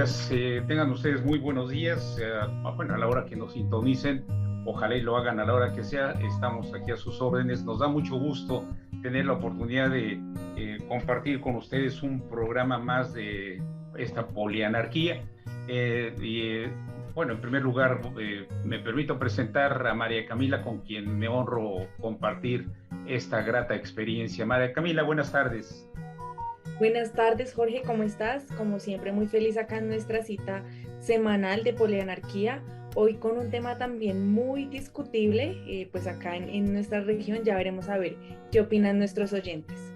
días, tengan ustedes muy buenos días, bueno, a la hora que nos sintonicen, ojalá y lo hagan a la hora que sea, estamos aquí a sus órdenes. Nos da mucho gusto tener la oportunidad de compartir con ustedes un programa más de esta polianarquía. Bueno, en primer lugar, me permito presentar a María Camila, con quien me honro compartir esta grata experiencia. María Camila, buenas tardes. Buenas tardes, Jorge, ¿cómo estás? Como siempre, muy feliz acá en nuestra cita semanal de Polianarquía. Hoy con un tema también muy discutible, pues acá en nuestra región ya veremos a ver qué opinan nuestros oyentes.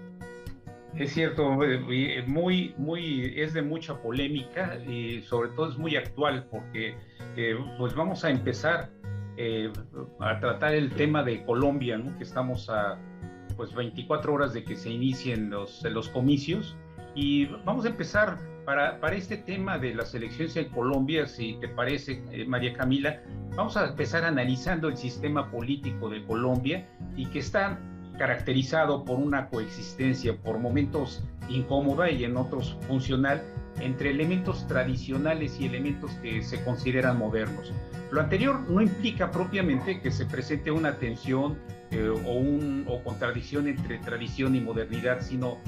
Es cierto, es de mucha polémica y sobre todo es muy actual porque pues vamos a empezar a tratar el tema de Colombia, ¿no? Que estamos a pues 24 horas de que se inicien los comicios, y vamos a empezar para este tema de las elecciones en Colombia, si te parece, María Camila. Vamos a empezar analizando el sistema político de Colombia, y que está caracterizado por una coexistencia por momentos incómoda y en otros funcional entre elementos tradicionales y elementos que se consideran modernos. Lo anterior no implica propiamente que se presente una tensión o contradicción entre tradición y modernidad, sino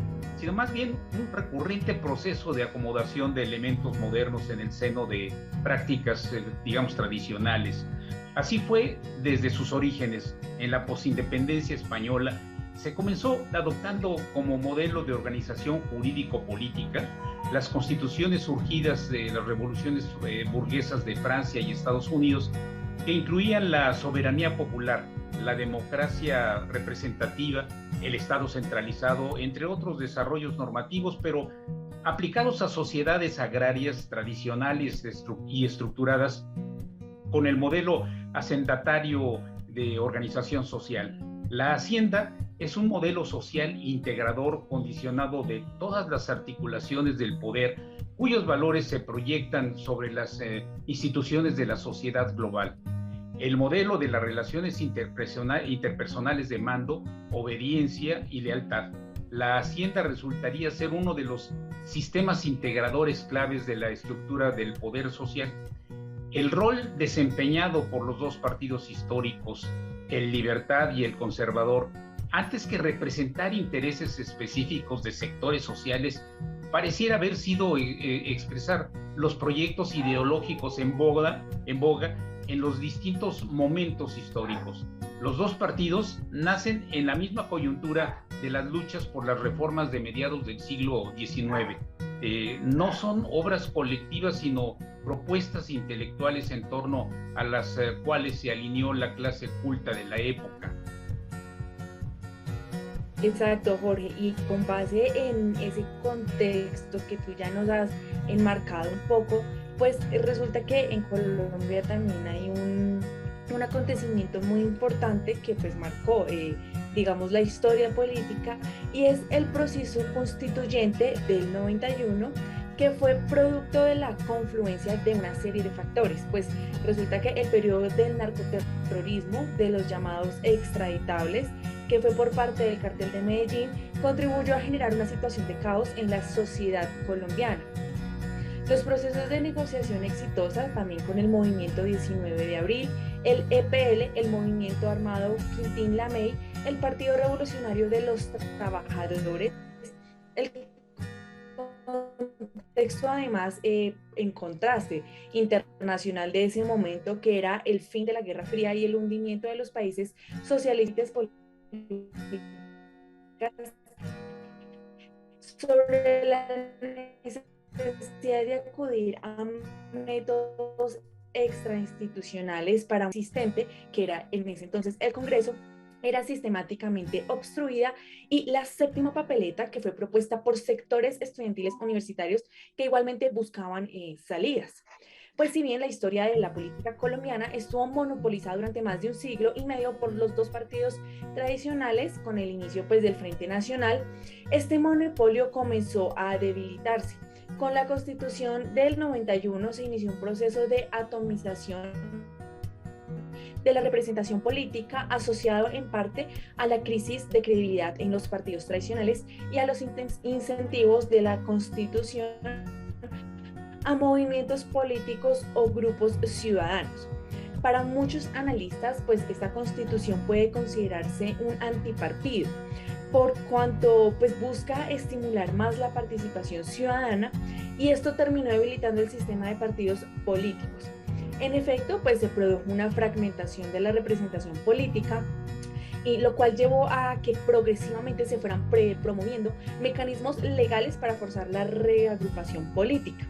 más bien un recurrente proceso de acomodación de elementos modernos en el seno de prácticas, digamos, tradicionales. Así fue desde sus orígenes. En la posindependencia española se comenzó adoptando como modelo de organización jurídico-política las constituciones surgidas de las revoluciones burguesas de Francia y Estados Unidos, que incluían la soberanía popular, la democracia representativa, el Estado centralizado, entre otros desarrollos normativos, pero aplicados a sociedades agrarias tradicionales y estructuradas con el modelo hacendatario de organización social. La hacienda es un modelo social integrador condicionado de todas las articulaciones del poder, cuyos valores se proyectan sobre las instituciones de la sociedad global. El modelo de las relaciones interpersonales de mando, obediencia y lealtad. La hacienda resultaría ser uno de los sistemas integradores claves de la estructura del poder social. El rol desempeñado por los dos partidos históricos, el Libertad y el Conservador, antes que representar intereses específicos de sectores sociales, pareciera haber sido expresar los proyectos ideológicos en boga en los distintos momentos históricos. Los dos partidos nacen en la misma coyuntura de las luchas por las reformas de mediados del siglo XIX. No son obras colectivas, sino propuestas intelectuales en torno a las cuales se alineó la clase culta de la época. Exacto, Jorge, y con base en ese contexto que tú ya nos has enmarcado un poco, pues resulta que en Colombia también hay un acontecimiento muy importante que pues marcó, digamos, la historia política, y es el proceso constituyente del 91, que fue producto de la confluencia de una serie de factores. Pues resulta que el periodo del narcoterrorismo, de los llamados extraditables, que fue por parte del cartel de Medellín, contribuyó a generar una situación de caos en la sociedad colombiana. Los procesos de negociación exitosa también con el movimiento 19 de abril, el EPL, el movimiento armado Quintín Lamey, el Partido Revolucionario de los Trabajadores, el contexto además en contraste internacional de ese momento, que era el fin de la Guerra Fría y el hundimiento de los países socialistas políticos, sobre la necesidad de acudir a métodos extrainstitucionales para un asistente, que era en ese entonces el Congreso, era sistemáticamente obstruida, y la séptima papeleta, que fue propuesta por sectores estudiantiles universitarios que igualmente buscaban salidas. Pues si bien la historia de la política colombiana estuvo monopolizada durante más de un siglo y medio por los dos partidos tradicionales, con el inicio pues del Frente Nacional, este monopolio comenzó a debilitarse. Con la Constitución del 91 se inició un proceso de atomización de la representación política, asociado en parte a la crisis de credibilidad en los partidos tradicionales y a los incentivos de la Constitución a movimientos políticos o grupos ciudadanos. Para muchos analistas, pues esta constitución puede considerarse un antipartido, por cuanto pues busca estimular más la participación ciudadana y esto terminó debilitando el sistema de partidos políticos. En efecto, pues se produjo una fragmentación de la representación política, y lo cual llevó a que progresivamente se fueran promoviendo mecanismos legales para forzar la reagrupación política.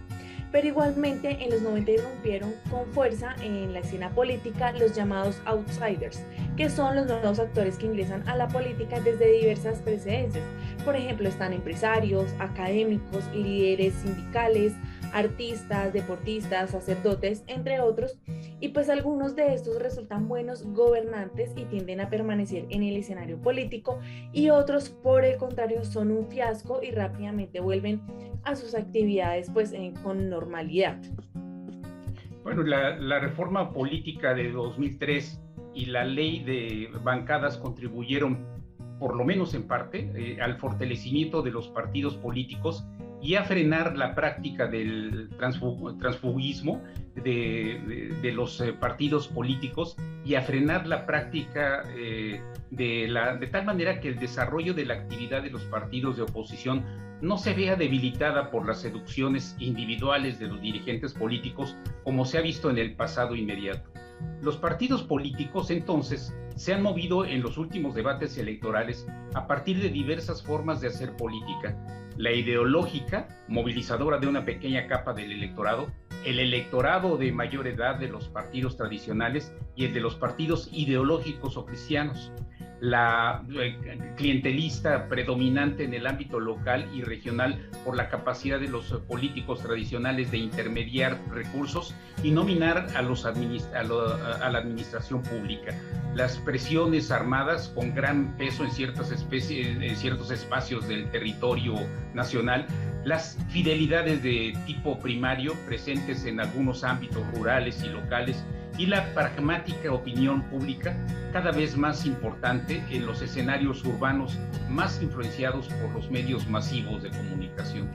Pero igualmente en los 90 irrumpieron con fuerza en la escena política los llamados outsiders, que son los nuevos actores que ingresan a la política desde diversas precedencias. Por ejemplo, están empresarios, académicos, líderes sindicales, artistas, deportistas, sacerdotes, entre otros, y pues algunos de estos resultan buenos gobernantes y tienden a permanecer en el escenario político, y otros, por el contrario, son un fiasco y rápidamente vuelven a sus actividades pues con normalidad. Bueno, la reforma política de 2003 y la ley de bancadas contribuyeron, por lo menos en parte, al fortalecimiento de los partidos políticos y a frenar la práctica del transfugismo de los partidos políticos y a frenar la práctica de tal manera que el desarrollo de la actividad de los partidos de oposición no se vea debilitada por las seducciones individuales de los dirigentes políticos, como se ha visto en el pasado inmediato. Los partidos políticos, entonces, se han movido en los últimos debates electorales a partir de diversas formas de hacer política: la ideológica, movilizadora de una pequeña capa del electorado, el electorado de mayor edad de los partidos tradicionales y el de los partidos ideológicos o cristianos, la clientelista predominante en el ámbito local y regional por la capacidad de los políticos tradicionales de intermediar recursos y nominar a la administración pública, las presiones armadas con gran peso en ciertos espacios del territorio nacional, las fidelidades de tipo primario presentes en algunos ámbitos rurales y locales, y la pragmática opinión pública cada vez más importante en los escenarios urbanos más influenciados por los medios masivos de comunicación.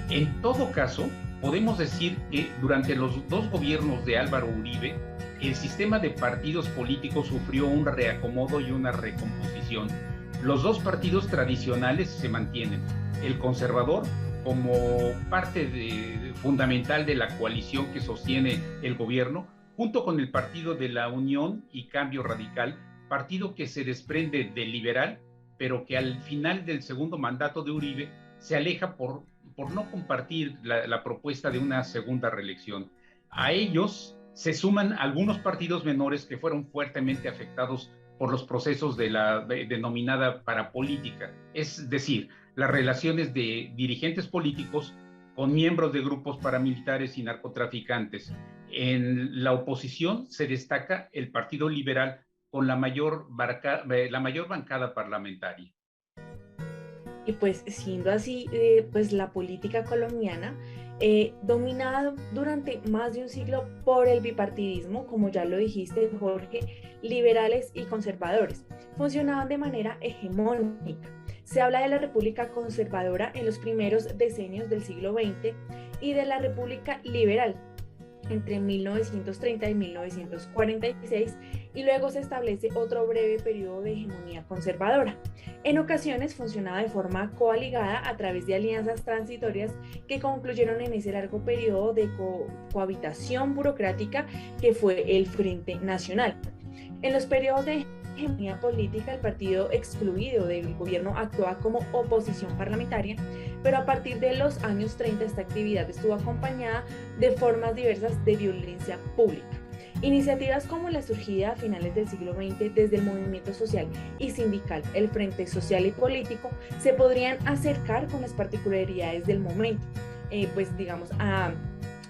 En todo caso, podemos decir que durante los dos gobiernos de Álvaro Uribe, el sistema de partidos políticos sufrió un reacomodo y una recomposición. Los dos partidos tradicionales se mantienen: el conservador, como parte fundamental de la coalición que sostiene el gobierno, junto con el Partido de la Unión y Cambio Radical, partido que se desprende del liberal, pero que al final del segundo mandato de Uribe se aleja por no compartir la propuesta de una segunda reelección. A ellos se suman algunos partidos menores que fueron fuertemente afectados por los procesos de la denominada parapolítica, es decir, las relaciones de dirigentes políticos con miembros de grupos paramilitares y narcotraficantes. En la oposición se destaca el Partido Liberal con la mayor bancada parlamentaria. Y pues siendo así, pues la política colombiana, dominada durante más de un siglo por el bipartidismo, como ya lo dijiste, Jorge, liberales y conservadores, funcionaban de manera hegemónica. Se habla de la República Conservadora en los primeros decenios del siglo XX y de la República Liberal entre 1930 y 1946, y luego se establece otro breve periodo de hegemonía conservadora. En ocasiones funcionaba de forma coaligada a través de alianzas transitorias que concluyeron en ese largo periodo de cohabitación burocrática que fue el Frente Nacional. En los periodos de hegemonía política, el partido excluido del gobierno actuaba como oposición parlamentaria, pero a partir de los años 30 esta actividad estuvo acompañada de formas diversas de violencia pública. Iniciativas como la surgida a finales del siglo XX desde el movimiento social y sindical, el Frente Social y Político, se podrían acercar con las particularidades del momento, pues digamos a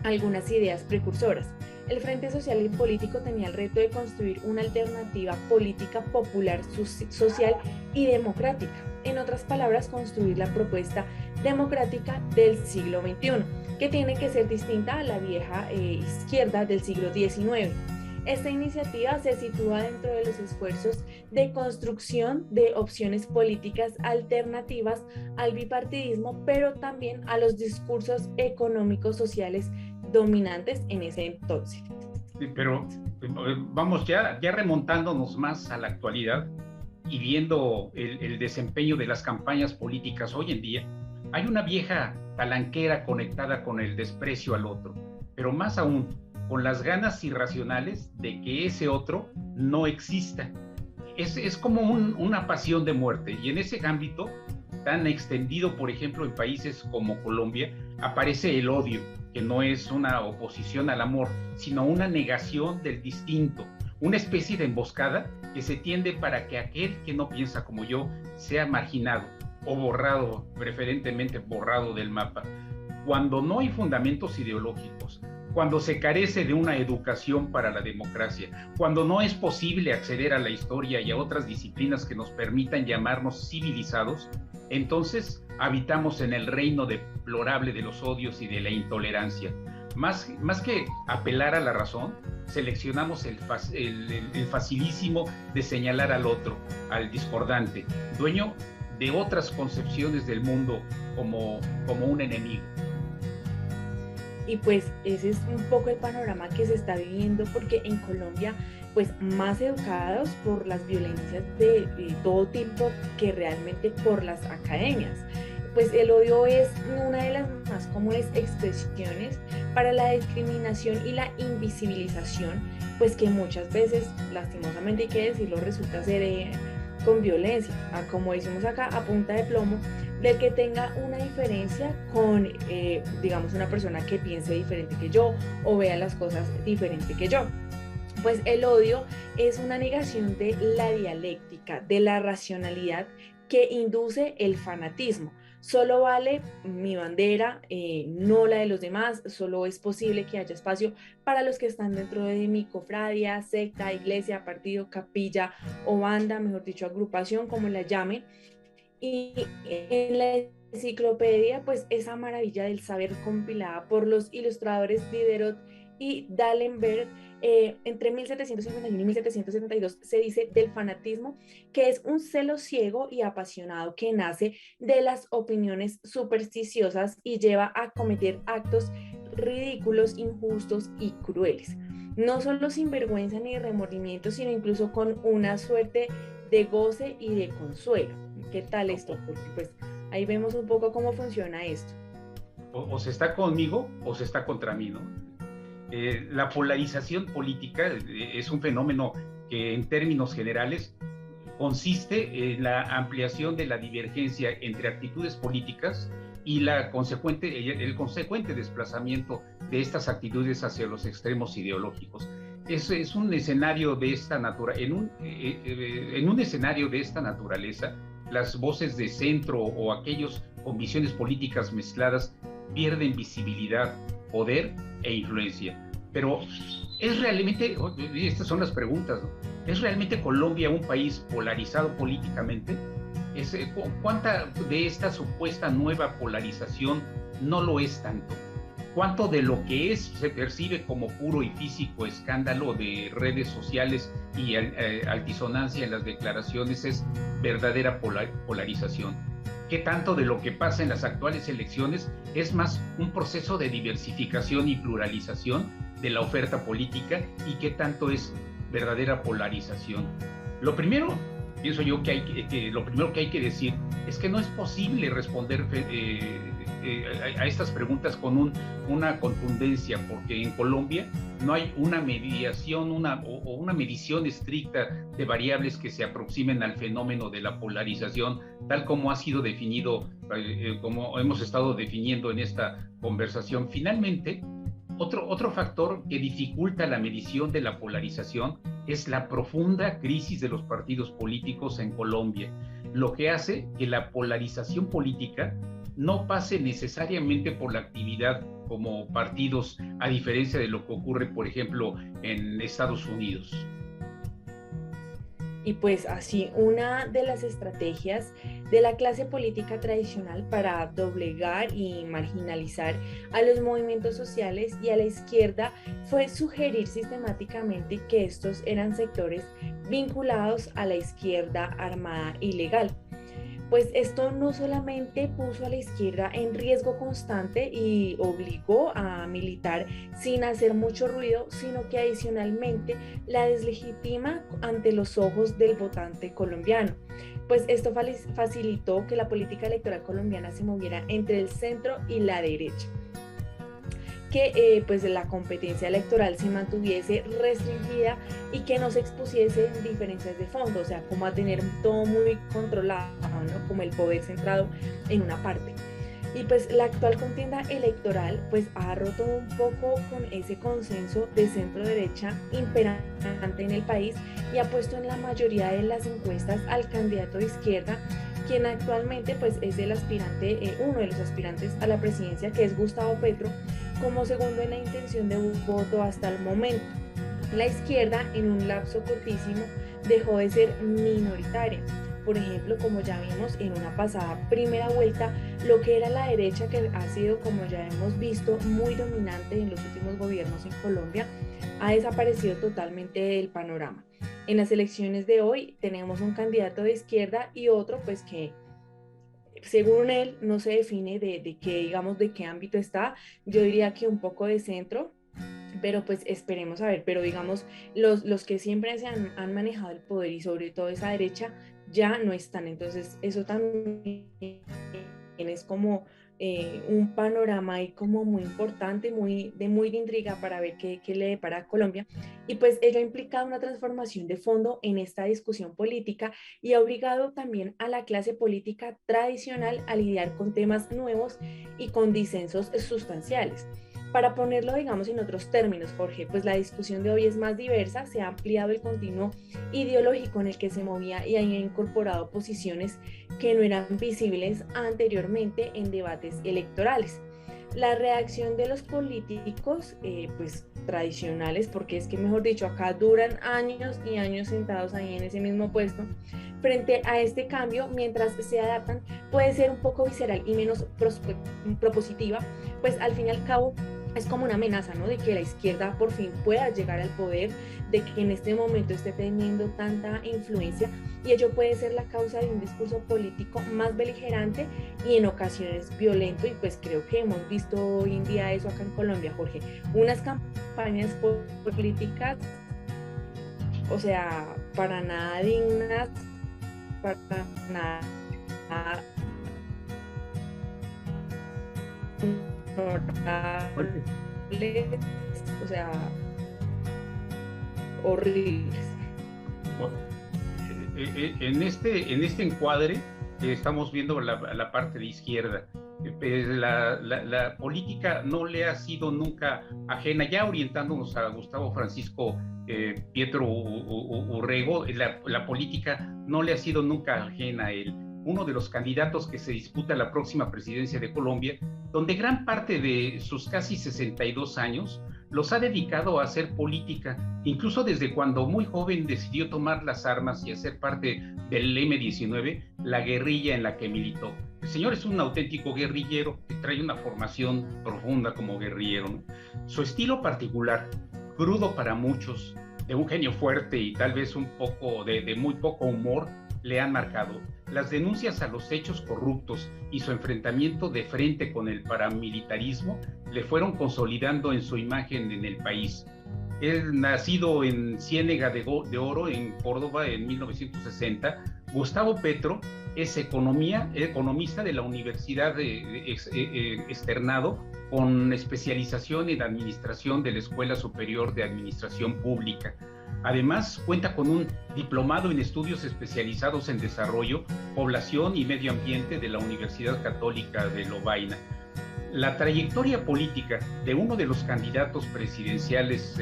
algunas ideas precursoras. El Frente Social y Político tenía el reto de construir una alternativa política popular, social y democrática. En otras palabras, construir la propuesta democrática del siglo XXI, que tiene que ser distinta a la vieja izquierda del siglo XIX. Esta iniciativa se sitúa dentro de los esfuerzos de construcción de opciones políticas alternativas al bipartidismo, pero también a los discursos económicos sociales dominantes en ese entonces. Sí, pero vamos ya remontándonos más a la actualidad y viendo el desempeño de las campañas políticas hoy en día, hay una vieja talanquera conectada con el desprecio al otro, pero más aún con las ganas irracionales de que ese otro no exista. Es como una pasión de muerte, y en ese ámbito tan extendido, por ejemplo, en países como Colombia, aparece el odio, que no es una oposición al amor, sino una negación del distinto, una especie de emboscada que se tiende para que aquel que no piensa como yo sea marginado o borrado, preferentemente borrado del mapa. Cuando no hay fundamentos ideológicos, cuando se carece de una educación para la democracia, cuando no es posible acceder a la historia y a otras disciplinas que nos permitan llamarnos civilizados, entonces habitamos en el reino deplorable de los odios y de la intolerancia. Más que apelar a la razón, seleccionamos el facilísimo de señalar al otro, al discordante, dueño de otras concepciones del mundo como un enemigo. Y pues ese es un poco el panorama que se está viviendo, porque en Colombia, pues más educados por las violencias de todo tipo que realmente por las academias. Pues el odio es una de las más comunes expresiones para la discriminación y la invisibilización, pues que muchas veces, lastimosamente hay que decirlo, resulta ser con violencia, como decimos acá, a punta de plomo, del que tenga una diferencia con, digamos, una persona que piense diferente que yo o vea las cosas diferente que yo. Pues el odio es una negación de la dialéctica, de la racionalidad que induce el fanatismo. Solo vale mi bandera, no la de los demás. Solo es posible que haya espacio para los que están dentro de mi cofradia, secta, iglesia, partido, capilla o banda, mejor dicho, agrupación, como la llamen. Y en la enciclopedia, pues esa maravilla del saber compilada por los ilustradores Diderot y D'Alembert, entre 1751 y 1772 se dice del fanatismo que es un celo ciego y apasionado que nace de las opiniones supersticiosas y lleva a cometer actos ridículos, injustos y crueles. No solo sin vergüenza ni remordimiento, sino incluso con una suerte de goce y de consuelo. ¿Qué tal esto? Porque pues ahí vemos un poco cómo funciona esto. O se está conmigo o se está contra mí, ¿no? La polarización política es un fenómeno que en términos generales consiste en la ampliación de la divergencia entre actitudes políticas y el consecuente desplazamiento de estas actitudes hacia los extremos ideológicos. Es un escenario de esta en un escenario de esta naturaleza, las voces de centro o aquellos con visiones políticas mezcladas pierden visibilidad, poder e influencia. Pero ¿es realmente, estas son las preguntas, ¿no? ¿Es realmente Colombia un país polarizado políticamente? ¿Cuánta de esta supuesta nueva polarización no lo es tanto? ¿Cuánto de lo que se percibe como puro y físico escándalo de redes sociales y altisonancia en las declaraciones es verdadera polarización? ¿Qué tanto de lo que pasa en las actuales elecciones es más un proceso de diversificación y pluralización de la oferta política y qué tanto es verdadera polarización? Lo primero, pienso yo lo primero que hay que decir es que no es posible responder a estas preguntas con una contundencia, porque en Colombia no hay una mediación o una medición estricta de variables que se aproximen al fenómeno de la polarización, tal como ha sido definido, como hemos estado definiendo en esta conversación. Finalmente, otro factor que dificulta la medición de la polarización es la profunda crisis de los partidos políticos en Colombia, lo que hace que la polarización política no pase necesariamente por la actividad como partidos, a diferencia de lo que ocurre, por ejemplo, en Estados Unidos. Y pues así, una de las estrategias de la clase política tradicional para doblegar y marginalizar a los movimientos sociales y a la izquierda fue sugerir sistemáticamente que estos eran sectores vinculados a la izquierda armada ilegal. Pues esto no solamente puso a la izquierda en riesgo constante y obligó a militar sin hacer mucho ruido, sino que adicionalmente la deslegitima ante los ojos del votante colombiano. Pues esto facilitó que la política electoral colombiana se moviera entre el centro y la derecha, que pues la competencia electoral se mantuviese restringida y que no se expusiese diferencias de fondo, o sea, como a tener todo muy controlado, ¿no? Como el poder centrado en una parte. Y pues la actual contienda electoral pues ha roto un poco con ese consenso de centro derecha imperante en el país y ha puesto en la mayoría de las encuestas al candidato de izquierda, quien actualmente pues es el aspirante, uno de los aspirantes a la presidencia, que es Gustavo Petro, como segundo en la intención de voto hasta el momento. La izquierda en un lapso cortísimo dejó de ser minoritaria. Por ejemplo, como ya vimos en una pasada primera vuelta, lo que era la derecha, que ha sido, como ya hemos visto, muy dominante en los últimos gobiernos en Colombia, ha desaparecido totalmente del panorama. En las elecciones de hoy tenemos un candidato de izquierda y otro pues que según él no se define de qué, digamos, de qué ámbito está. Yo diría que un poco de centro, pero pues esperemos a ver. Pero digamos, los que siempre han manejado el poder y sobre todo esa derecha ya no están. Entonces eso también es como un panorama ahí como muy importante, muy de intriga para ver qué le depara a Colombia. Y pues ello ha implicado una transformación de fondo en esta discusión política y ha obligado también a la clase política tradicional a lidiar con temas nuevos y con disensos sustanciales. Para ponerlo, digamos, en otros términos, Jorge, pues la discusión de hoy es más diversa, se ha ampliado el continuo ideológico en el que se movía y ha incorporado posiciones que no eran visibles anteriormente en debates electorales. La reacción de los políticos, pues tradicionales, porque es que, mejor dicho, acá duran años y años sentados ahí en ese mismo puesto, frente a este cambio, mientras se adaptan, puede ser un poco visceral y menos propositiva, pues al fin y al cabo es como una amenaza, ¿no? De que la izquierda por fin pueda llegar al poder, de que en este momento esté teniendo tanta influencia, y ello puede ser la causa de un discurso político más beligerante y en ocasiones violento. Y pues creo que hemos visto hoy en día eso acá en Colombia, Jorge, unas campañas políticas, o sea, para nada dignas, para nada honorables, o sea, horribles. En este encuadre estamos viendo la parte de izquierda. La política no le ha sido nunca ajena, ya orientándonos a Gustavo Francisco Pietro Urrego, la política no le ha sido nunca ajena a él. Uno de los candidatos que se disputa la próxima presidencia de Colombia, donde gran parte de sus casi 62 años los ha dedicado a hacer política, incluso desde cuando muy joven decidió tomar las armas y hacer parte del M-19, la guerrilla en la que militó. El señor es un auténtico guerrillero que trae una formación profunda como guerrillero, ¿no? Su estilo particular, crudo para muchos, de un genio fuerte y tal vez un poco de muy poco humor, le han marcado. Las denuncias a los hechos corruptos y su enfrentamiento de frente con el paramilitarismo le fueron consolidando en su imagen en el país. Él, nacido en Ciénega de Oro, en Córdoba, en 1960, Gustavo Petro es economista de la Universidad Externado, con especialización en administración de la Escuela Superior de Administración Pública. Además, cuenta con un diplomado en estudios especializados en desarrollo, población y medio ambiente de la Universidad Católica de Lovaina. La trayectoria política de uno de los candidatos presidenciales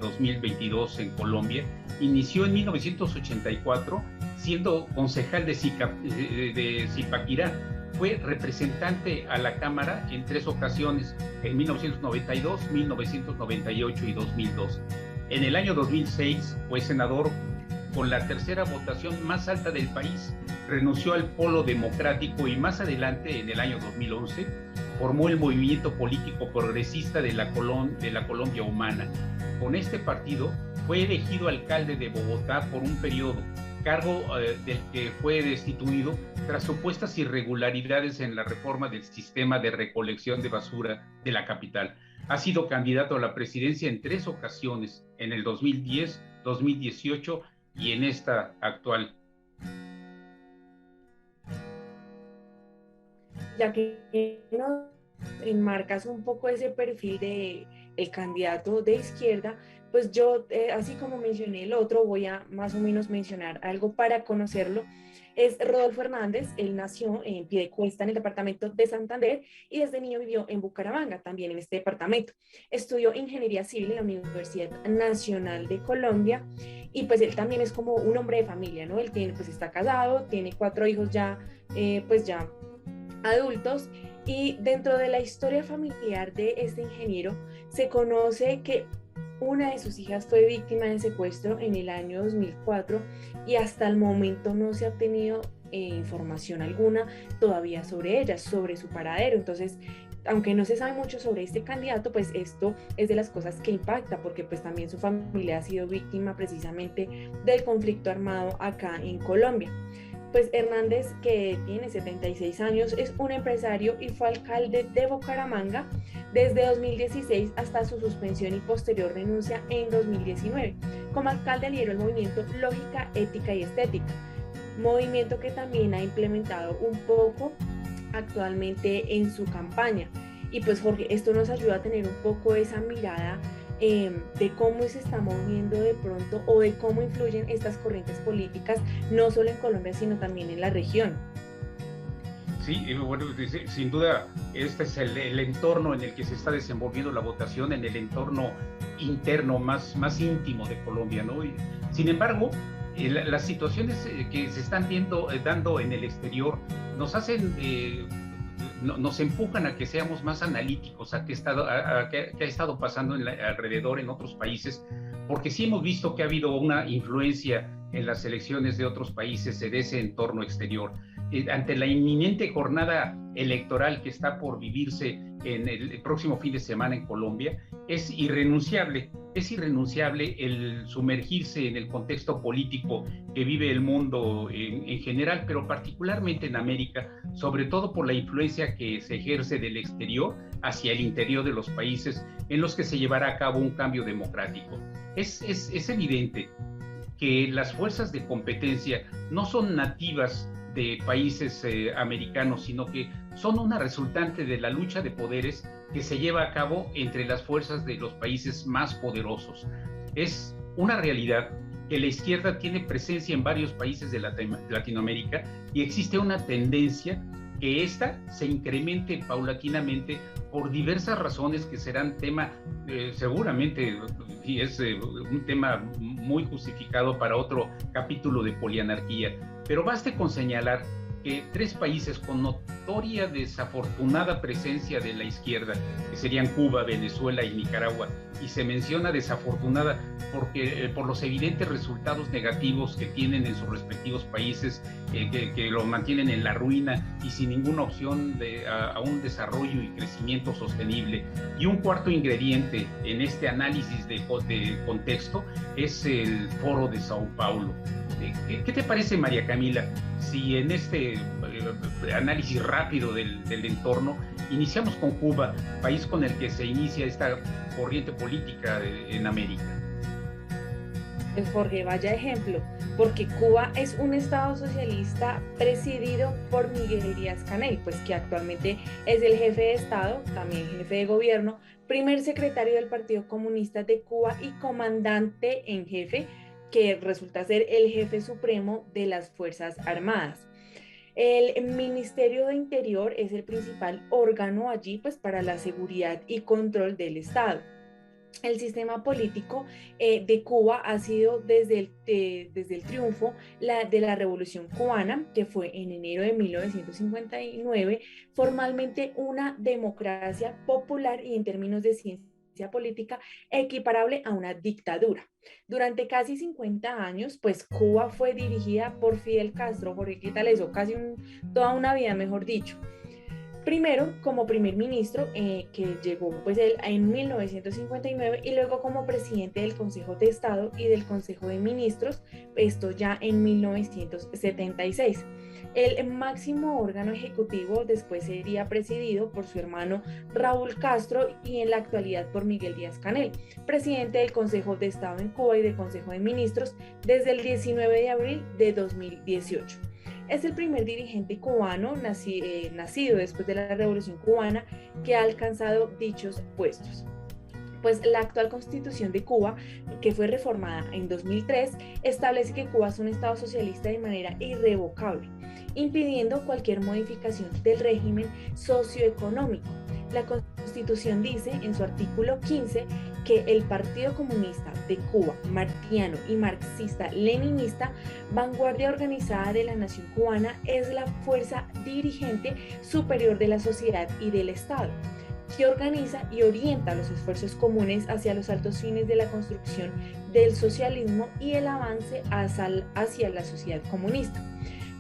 2022 en Colombia inició en 1984, siendo concejal de Zipaquirá. Fue representante a la Cámara en 3 ocasiones, en 1992, 1998 y 2002. En el año 2006 fue senador con la tercera votación más alta del país, renunció al Polo Democrático y más adelante, en el año 2011, formó el movimiento político progresista de la Colombia Humana. Con este partido fue elegido alcalde de Bogotá por un periodo cargo del que fue destituido tras supuestas irregularidades en la reforma del sistema de recolección de basura de la capital. Ha sido candidato a la presidencia en 3 ocasiones, en el 2010, 2018 y en esta actual. Ya que nos enmarcas un poco ese perfil de el candidato de izquierda, pues yo, así como mencioné el otro, voy a más o menos mencionar algo para conocerlo. Es Rodolfo Hernández. Él nació en Piedecuesta, en el departamento de Santander, y desde niño vivió en Bucaramanga, también en este departamento. Estudió ingeniería civil en la Universidad Nacional de Colombia, y pues él también es como un hombre de familia, ¿no? Él tiene, pues está casado, tiene 4 hijos ya, pues ya adultos, y dentro de la historia familiar de este ingeniero se conoce que una de sus hijas fue víctima de secuestro en el año 2004, y hasta el momento no se ha obtenido información alguna todavía sobre ella, sobre su paradero. Entonces, aunque no se sabe mucho sobre este candidato, pues esto es de las cosas que impacta, porque pues también su familia ha sido víctima precisamente del conflicto armado acá en Colombia. Pues Hernández, que tiene 76 años, es un empresario y fue alcalde de Bucaramanga desde 2016 hasta su suspensión y posterior renuncia en 2019. Como alcalde lideró el movimiento Lógica, Ética y Estética, movimiento que también ha implementado un poco actualmente en su campaña. Y pues Jorge, esto nos ayuda a tener un poco esa mirada de cómo se está moviendo de pronto, o de cómo influyen estas corrientes políticas, no solo en Colombia, sino también en la región. Sí, bueno, sin duda, este es el entorno en el que se está desenvolviendo la votación, en el entorno interno más íntimo de Colombia, ¿no? Y, sin embargo, las situaciones que se están dando en el exterior nos hacen, nos empujan a que seamos más analíticos, a qué ha estado pasando alrededor en otros países, porque sí hemos visto que ha habido una influencia en las elecciones de otros países de ese entorno exterior. Ante la inminente jornada electoral que está por vivirse en el próximo fin de semana en Colombia, es irrenunciable el sumergirse en el contexto político que vive el mundo en general, pero particularmente en América, sobre todo por la influencia que se ejerce del exterior hacia el interior de los países en los que se llevará a cabo un cambio democrático. Es evidente que las fuerzas de competencia no son nativas de países americanos, sino que son una resultante de la lucha de poderes que se lleva a cabo entre las fuerzas de los países más poderosos. Es una realidad que la izquierda tiene presencia en varios países de Latinoamérica, y existe una tendencia que esta se incremente paulatinamente por diversas razones que serán tema, seguramente, y es un tema muy justificado para otro capítulo de Polianarquía. Pero baste con señalar que 3 países con notoria desafortunada presencia de la izquierda, que serían Cuba, Venezuela y Nicaragua, y se menciona desafortunada porque por los evidentes resultados negativos que tienen en sus respectivos países, que lo mantienen en la ruina y sin ninguna opción a un desarrollo y crecimiento sostenible. Y un cuarto ingrediente en este análisis de contexto es el Foro de Sao Paulo. ¿Qué te parece, María Camila, si en este análisis rápido del entorno iniciamos con Cuba, país con el que se inicia esta corriente política en América? Pues Jorge, vaya ejemplo, porque Cuba es un estado socialista presidido por Miguel Díaz-Canel, pues que actualmente es el jefe de estado, también jefe de gobierno, primer secretario del Partido Comunista de Cuba y comandante en jefe, que resulta ser el jefe supremo de las Fuerzas Armadas. El Ministerio de Interior es el principal órgano allí, pues, para la seguridad y control del Estado. El sistema político de Cuba ha sido desde el triunfo de la Revolución Cubana, que fue en enero de 1959, formalmente una democracia popular y, en términos de ciencia política, equiparable a una dictadura. Durante casi 50 años, pues Cuba fue dirigida por Fidel Castro. Jorge, ¿qué tal eso? Casi toda una vida, mejor dicho. Primero como primer ministro, que llegó pues él en 1959, y luego como presidente del Consejo de Estado y del Consejo de Ministros, esto ya en 1976. El máximo órgano ejecutivo después sería presidido por su hermano Raúl Castro y en la actualidad por Miguel Díaz-Canel, presidente del Consejo de Estado en Cuba y del Consejo de Ministros desde el 19 de abril de 2018. Es el primer dirigente cubano nacido después de la Revolución Cubana que ha alcanzado dichos puestos. Pues la actual Constitución de Cuba, que fue reformada en 2003, establece que Cuba es un Estado socialista de manera irrevocable, impidiendo cualquier modificación del régimen socioeconómico. La Constitución dice en su artículo 15 que el Partido Comunista de Cuba, marxiano y marxista-leninista, vanguardia organizada de la nación cubana, es la fuerza dirigente superior de la sociedad y del Estado, que organiza y orienta los esfuerzos comunes hacia los altos fines de la construcción del socialismo y el avance hacia la sociedad comunista.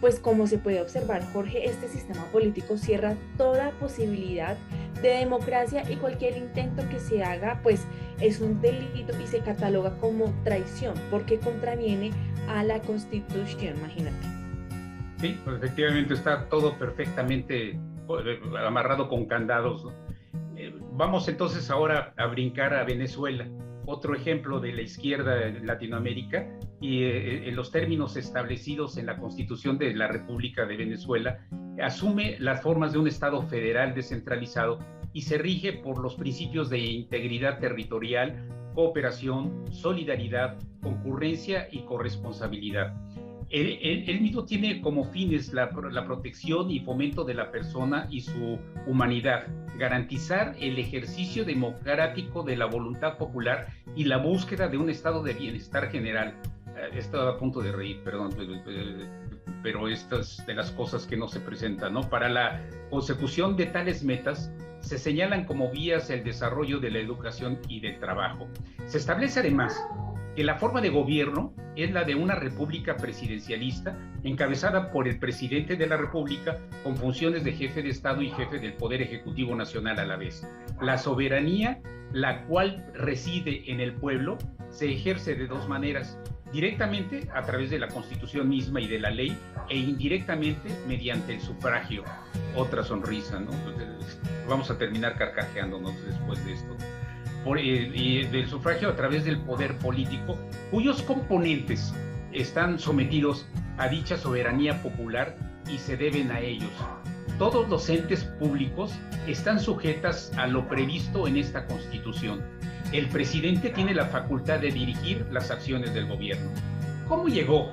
Pues como se puede observar, Jorge, este sistema político cierra toda posibilidad de democracia, y cualquier intento que se haga pues es un delito y se cataloga como traición porque contraviene a la Constitución, imagínate. Sí, pues efectivamente está todo perfectamente amarrado con candados, ¿no? Vamos entonces ahora a brincar a Venezuela, otro ejemplo de la izquierda en Latinoamérica, y en los términos establecidos en la Constitución de la República de Venezuela, asume las formas de un Estado federal descentralizado y se rige por los principios de integridad territorial, cooperación, solidaridad, concurrencia y corresponsabilidad. Él mismo tiene como fines la protección y fomento de la persona y su humanidad, garantizar el ejercicio democrático de la voluntad popular y la búsqueda de un estado de bienestar general. Estaba a punto de reír, perdón, pero estas de las cosas que no se presentan, ¿no? Para la consecución de tales metas se señalan como vías el desarrollo de la educación y del trabajo. Se establece además que la forma de gobierno es la de una república presidencialista encabezada por el presidente de la república con funciones de jefe de Estado y jefe del Poder Ejecutivo Nacional a la vez. La soberanía, la cual reside en el pueblo, se ejerce de dos maneras: directamente a través de la Constitución misma y de la ley, e indirectamente mediante el sufragio. Otra sonrisa, ¿no? Vamos a terminar carcajeándonos después de esto. Y del sufragio a través del poder político, cuyos componentes están sometidos a dicha soberanía popular y se deben a ellos. Todos los entes públicos están sujetas a lo previsto en esta Constitución. El presidente tiene la facultad de dirigir las acciones del gobierno. ¿Cómo llegó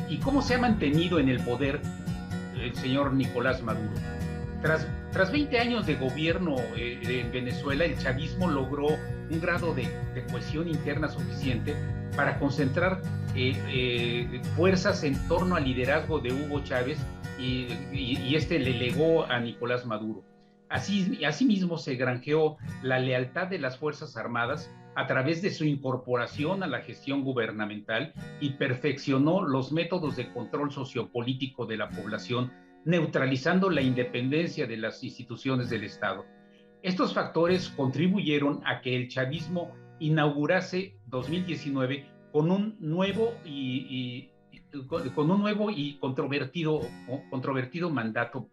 y cómo se ha mantenido en el poder el señor Nicolás Maduro? Tras 20 años de gobierno en Venezuela, el chavismo logró un grado de cohesión interna suficiente para concentrar fuerzas en torno al liderazgo de Hugo Chávez, y este le legó a Nicolás Maduro. Asimismo, se granjeó la lealtad de las Fuerzas Armadas a través de su incorporación a la gestión gubernamental y perfeccionó los métodos de control sociopolítico de la población, neutralizando la independencia de las instituciones del Estado. Estos factores contribuyeron a que el chavismo inaugurase 2019 con un nuevo y controvertido mandato,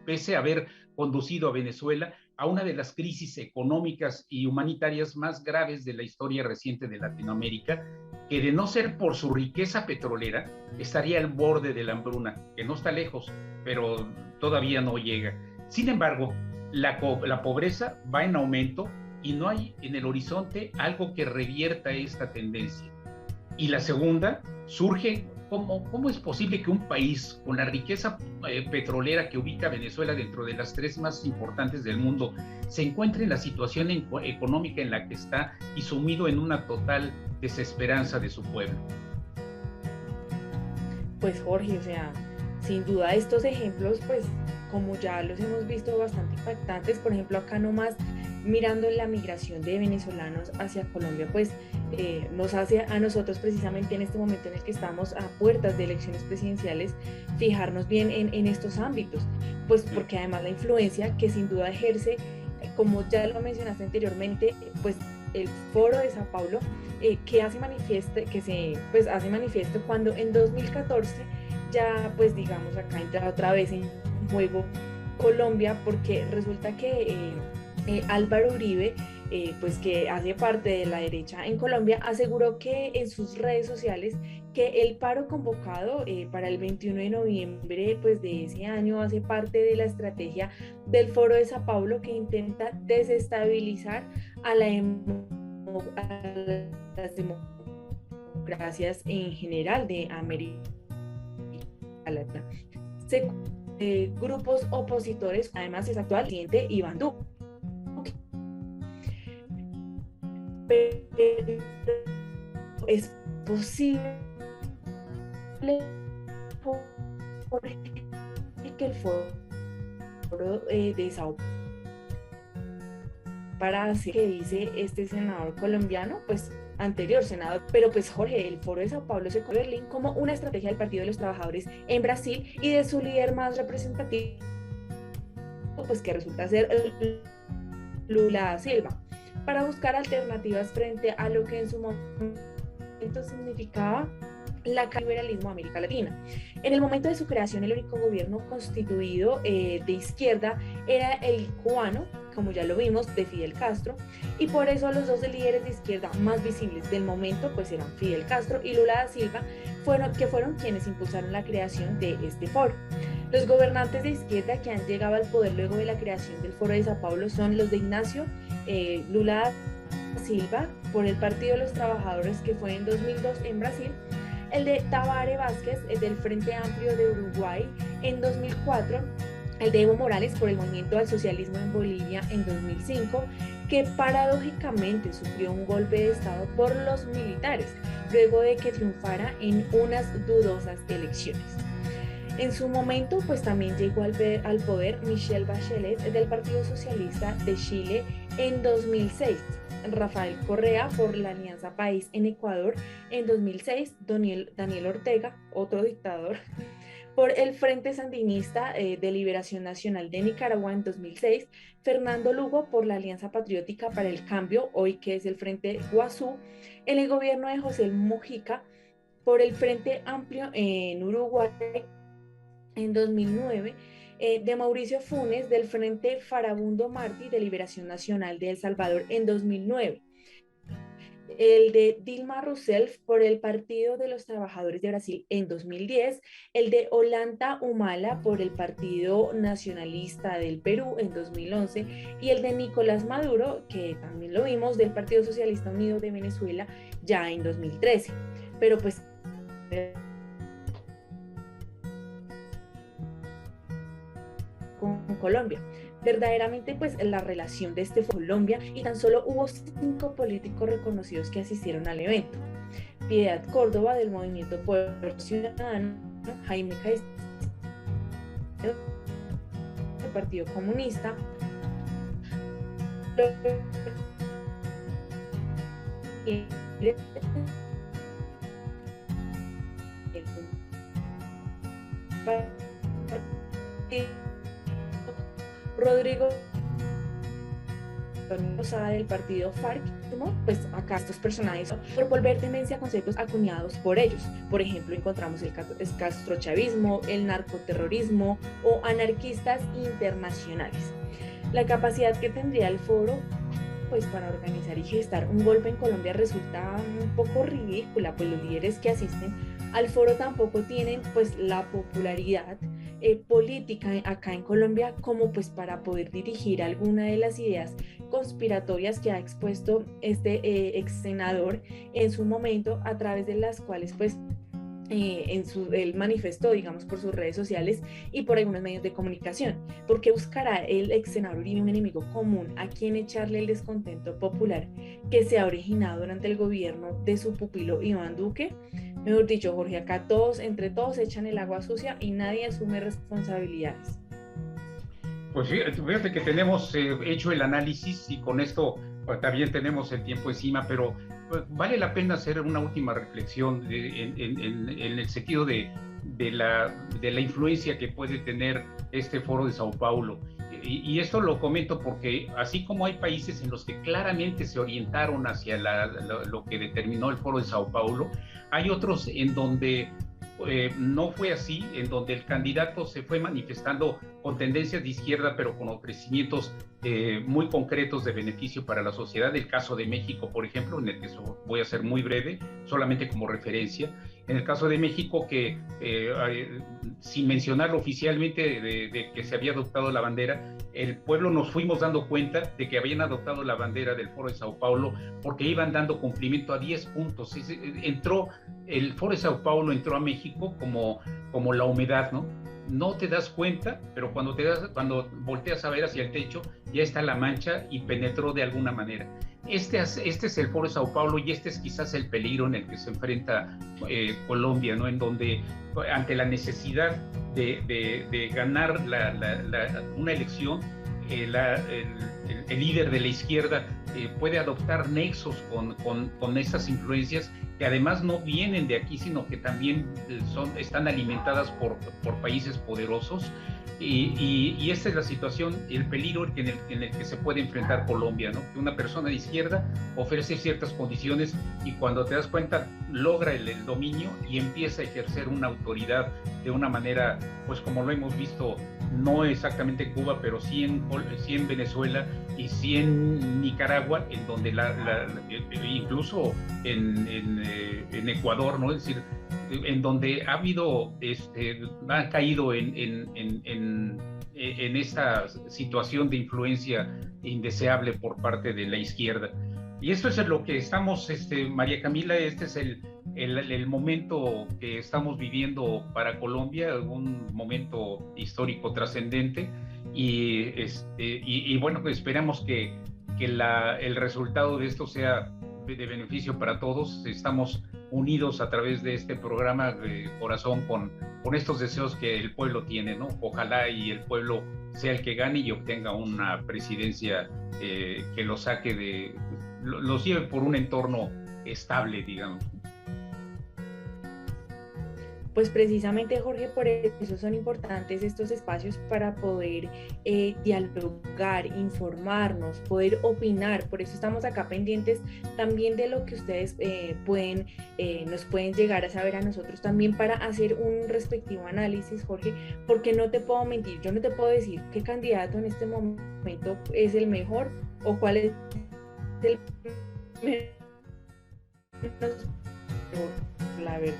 pese a haber conducido a Venezuela a una de las crisis económicas y humanitarias más graves de la historia reciente de Latinoamérica, que de no ser por su riqueza petrolera, estaría al borde de la hambruna, que no está lejos, pero todavía no llega. Sin embargo, la pobreza va en aumento y no hay en el horizonte algo que revierta esta tendencia. Y la segunda surge: ¿cómo es posible que un país con la riqueza petrolera que ubica a Venezuela dentro de las 3 más importantes del mundo se encuentre en la situación económica en la que está y sumido en una total desesperanza de su pueblo? Pues Jorge, o sea, sin duda estos ejemplos, pues como ya los hemos visto, bastante impactantes. Por ejemplo, acá nomás mirando la migración de venezolanos hacia Colombia, pues nos hace a nosotros precisamente en este momento en el que estamos a puertas de elecciones presidenciales, fijarnos bien en estos ámbitos, pues porque además la influencia que sin duda ejerce, como ya lo mencionaste anteriormente, pues el Foro de Sao Paulo, que hace manifiesto, que se pues, hace manifiesto cuando en 2014 ya pues digamos acá entra otra vez en juego Colombia, porque resulta que Álvaro Uribe, pues que hace parte de la derecha en Colombia, aseguró que en sus redes sociales que el paro convocado para el 21 de noviembre pues, de ese año hace parte de la estrategia del Foro de Sao Paulo, que intenta desestabilizar a, a las democracias en general de América Latina. Grupos opositores, además es actual presidente Iván Duque. Pero es posible que el foro de Sao para hacer que dice este senador colombiano, pues anterior senador, pero pues Jorge, el foro de Sao Paulo se conoce Berlín como una estrategia del Partido de los Trabajadores en Brasil y de su líder más representativo, pues que resulta ser Lula da Silva, para buscar alternativas frente a lo que en su momento significaba la liberalismo de América Latina. En el momento de su creación, el único gobierno constituido de izquierda era el cubano, como ya lo vimos, de Fidel Castro, y por eso los dos líderes de izquierda más visibles del momento pues eran Fidel Castro y Lula da Silva, fueron quienes impulsaron la creación de este foro. Los gobernantes de izquierda que han llegado al poder luego de la creación del Foro de Sao Paulo son los de Ignacio Lula da Silva por el Partido de los Trabajadores, que fue en 2002 en Brasil, el de Tabaré Vázquez del Frente Amplio de Uruguay en 2004, el de Evo Morales por el Movimiento al Socialismo en Bolivia en 2005, que paradójicamente sufrió un golpe de Estado por los militares luego de que triunfara en unas dudosas elecciones. En su momento, pues también llegó al poder Michelle Bachelet del Partido Socialista de Chile en 2006, Rafael Correa por la Alianza País en Ecuador en 2006, Daniel Ortega, otro dictador, por el Frente Sandinista de Liberación Nacional de Nicaragua en 2006, Fernando Lugo por la Alianza Patriótica para el Cambio, hoy que es el Frente Guazú, en el gobierno de José Mujica, por el Frente Amplio en Uruguay en 2009, de Mauricio Funes del Frente Farabundo Martí de Liberación Nacional de El Salvador en 2009, el de Dilma Rousseff por el Partido de los Trabajadores de Brasil en 2010, el de Ollanta Humala por el Partido Nacionalista del Perú en 2011 y el de Nicolás Maduro, que también lo vimos, del Partido Socialista Unido de Venezuela ya en 2013. Pero pues con Colombia. Verdaderamente, pues la relación de este Colombia, y tan solo hubo 5 políticos reconocidos que asistieron al evento. Piedad Córdoba del Movimiento Poder Ciudadano, Jaime Caicedo del Partido Comunista, Rodrigo Posada del partido FARC, pues acá estos personajes por volver tendencia a conceptos acuñados por ellos. Por ejemplo, encontramos el castrochavismo, el narcoterrorismo o anarquistas internacionales. La capacidad que tendría el foro pues para organizar y gestar un golpe en Colombia resulta un poco ridícula, pues los líderes que asisten al foro tampoco tienen pues la popularidad política acá en Colombia como pues para poder dirigir alguna de las ideas conspiratorias que ha expuesto este ex senador en su momento, a través de las cuales pues él manifestó, digamos, por sus redes sociales y por algunos medios de comunicación. ¿Por qué buscará el ex senador Uribe un enemigo común a quien echarle el descontento popular que se ha originado durante el gobierno de su pupilo Iván Duque? Mejor dicho, Jorge, acá todos, entre todos, echan el agua sucia y nadie asume responsabilidades. Pues fíjate que tenemos hecho el análisis y con esto pues, también tenemos el tiempo encima, pero pues, vale la pena hacer una última reflexión en el sentido de la influencia que puede tener este foro de Sao Paulo. Y esto lo comento porque así como hay países en los que claramente se orientaron hacia lo que determinó el foro de Sao Paulo, hay otros en donde no fue así, en donde el candidato se fue manifestando con tendencias de izquierda, pero con ofrecimientos muy concretos de beneficio para la sociedad. El caso de México, por ejemplo, en el que voy a ser muy breve, solamente como referencia. En el caso de México, que sin mencionarlo oficialmente de que se había adoptado la bandera, el pueblo nos fuimos dando cuenta de que habían adoptado la bandera del Foro de Sao Paulo porque iban dando cumplimiento a 10 puntos. El Foro de Sao Paulo entró a México como la humedad, ¿no? No te das cuenta, pero cuando volteas a ver hacia el techo, ya está la mancha y penetró de alguna manera. Este es el Foro de Sao Paulo y este es quizás el peligro en el que se enfrenta Colombia, ¿no? En donde ante la necesidad de ganar una elección, el líder de la izquierda puede adoptar nexos con esas influencias que además no vienen de aquí, sino que también están alimentadas por países poderosos. Y esta es la situación, el peligro en el que se puede enfrentar Colombia, ¿no? Que una persona de izquierda ofrece ciertas condiciones y cuando te das cuenta logra el dominio y empieza a ejercer una autoridad de una manera, pues como lo hemos visto, no exactamente en Cuba, pero sí en Venezuela y sí en Nicaragua, en donde incluso en Ecuador, ¿no? Es decir, en donde ha caído en esta situación de influencia indeseable por parte de la izquierda. Y esto es lo que estamos, María Camila, este es el momento que estamos viviendo para Colombia, un momento histórico trascendente, y bueno, pues esperamos que el resultado de esto sea de beneficio para todos. Estamos unidos a través de este programa de corazón con estos deseos que el pueblo tiene, ¿no? Ojalá y el pueblo sea el que gane y obtenga una presidencia que los lleve por un entorno estable, digamos. Pues precisamente, Jorge, por eso son importantes estos espacios para poder dialogar, informarnos, poder opinar. Por eso estamos acá pendientes también de lo que ustedes nos pueden llegar a saber a nosotros también para hacer un respectivo análisis, Jorge, porque no te puedo mentir, yo no te puedo decir qué candidato en este momento es el mejor o cuál es el menos mejor, la verdad.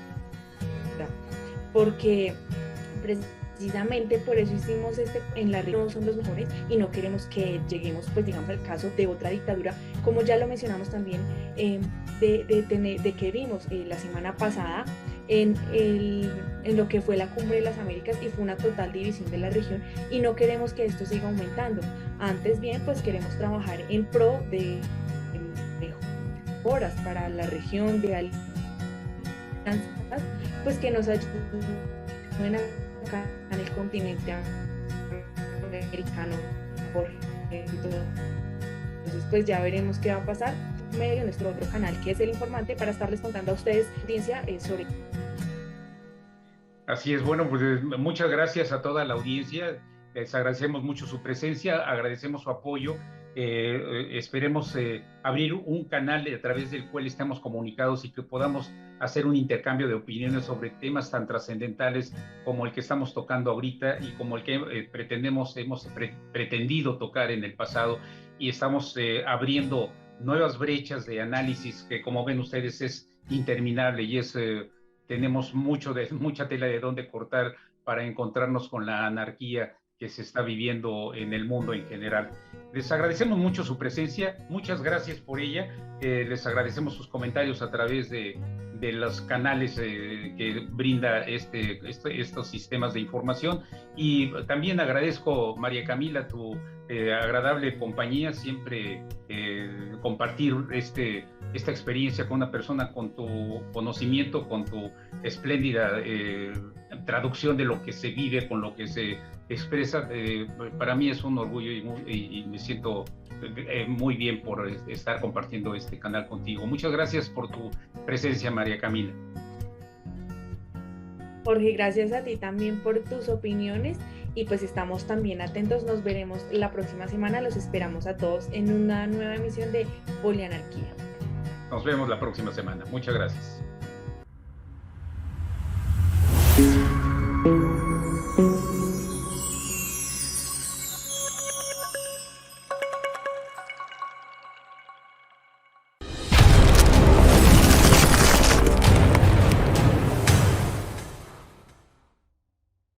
Porque precisamente por eso hicimos en la región, no son los mejores y no queremos que lleguemos, pues digamos, al caso de otra dictadura, como ya lo mencionamos también, de que vimos la semana pasada en lo que fue la Cumbre de las Américas y fue una total división de la región y no queremos que esto siga aumentando. Antes bien, pues queremos trabajar en pro de mejoras para la región, de alianzas pues que nos ayuden acá en el continente americano. Entonces pues ya veremos qué va a pasar medio de nuestro otro canal que es El Informante para estarles contando a ustedes audiencia sobre. Así es, bueno, pues muchas gracias a toda la audiencia, les agradecemos mucho su presencia, agradecemos su apoyo. Esperemos abrir un canal a través del cual estemos comunicados y que podamos hacer un intercambio de opiniones sobre temas tan trascendentales como el que estamos tocando ahorita y como el que hemos pretendido tocar en el pasado, y estamos abriendo nuevas brechas de análisis que, como ven ustedes, es interminable y tenemos mucha tela de dónde cortar para encontrarnos con la anarquía que se está viviendo en el mundo en general. Les agradecemos mucho su presencia, muchas gracias por ella, les agradecemos sus comentarios a través de los canales que brinda estos sistemas de información, y también agradezco, María Camila, tu agradable compañía, siempre compartir esta experiencia con una persona con tu conocimiento, con tu espléndida traducción de lo que se vive con lo que se expresa. Para mí es un orgullo y me siento muy bien por estar compartiendo este canal contigo. Muchas gracias por tu presencia, María Camila. Jorge, gracias a ti también por tus opiniones y pues estamos también atentos. Nos veremos la próxima semana. Los esperamos a todos en una nueva emisión de Polianarquía. Nos vemos la próxima semana. Muchas gracias.